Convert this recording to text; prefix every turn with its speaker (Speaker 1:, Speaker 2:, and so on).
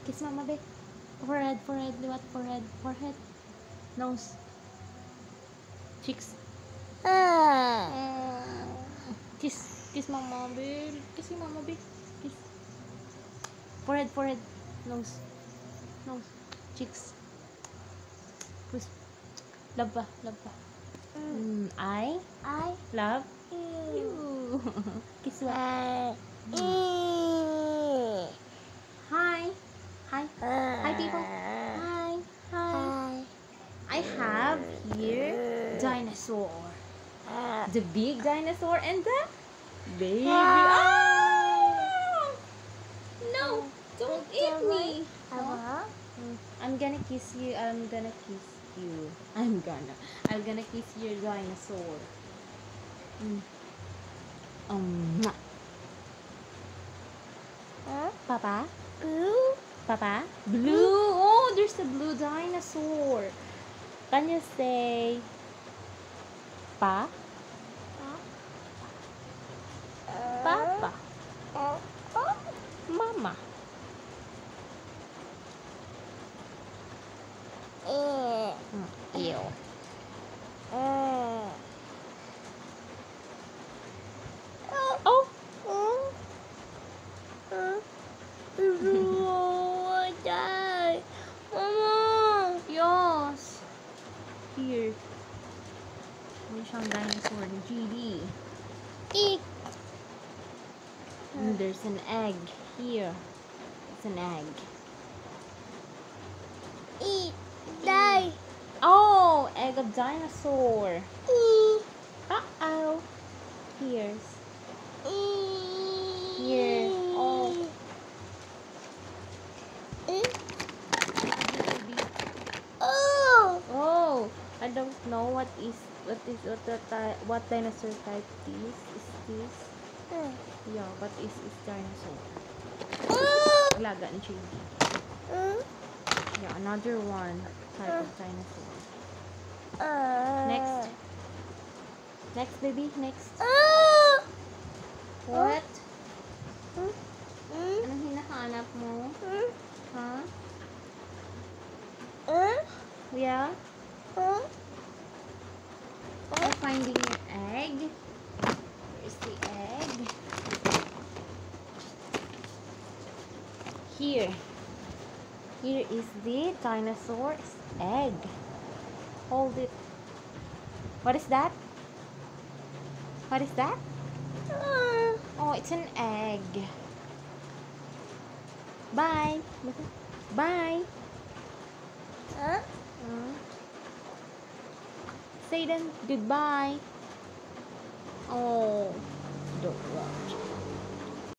Speaker 1: Kiss mama, be. Forehead, forehead, liwat, forehead, forehead. Nose. Cheeks. Kiss. Kiss mama, be. Kiss you, mama, be. Kiss. Forehead, forehead. Nose. Nose. Cheeks. Push. Love pa, love pa. I love you. Kiss what? Hi. Hi. Hi, people. Hi. Hi. I have here dinosaur. The big dinosaur and the baby. Oh! No, don't eat me. I'm gonna kiss you. I'm gonna kiss you. I'm gonna kiss your dinosaur. Mwah. Papa?
Speaker 2: Blue?
Speaker 1: Papa? Blue. Oh, there's a blue dinosaur. Can you say Pa? Papa? Mama? Ew. Oh.
Speaker 2: Mama!
Speaker 1: Yes. Here. May siyang dinosaur ni GD.
Speaker 2: Eat!
Speaker 1: And there's an egg here. It's an egg.
Speaker 2: Eat! Die!
Speaker 1: Oh, egg of dinosaur.
Speaker 2: Eat!
Speaker 1: Uh-oh. Here's.
Speaker 2: Eat!
Speaker 1: Here. Oh.
Speaker 2: Oh!
Speaker 1: Oh, I don't know what dinosaur type is this? Yeah, what is dinosaur? Laga ni Chidi. Yeah, another one type of dinosaur. Next. Next, baby. Next. What? Anong hinahanap mo? Huh? Yeah? We're finding your egg. Where's the egg? Here. Here is the dinosaur's egg. Hold it. What is that? What is that? Oh, it's an egg. Bye. Bye. Say then goodbye.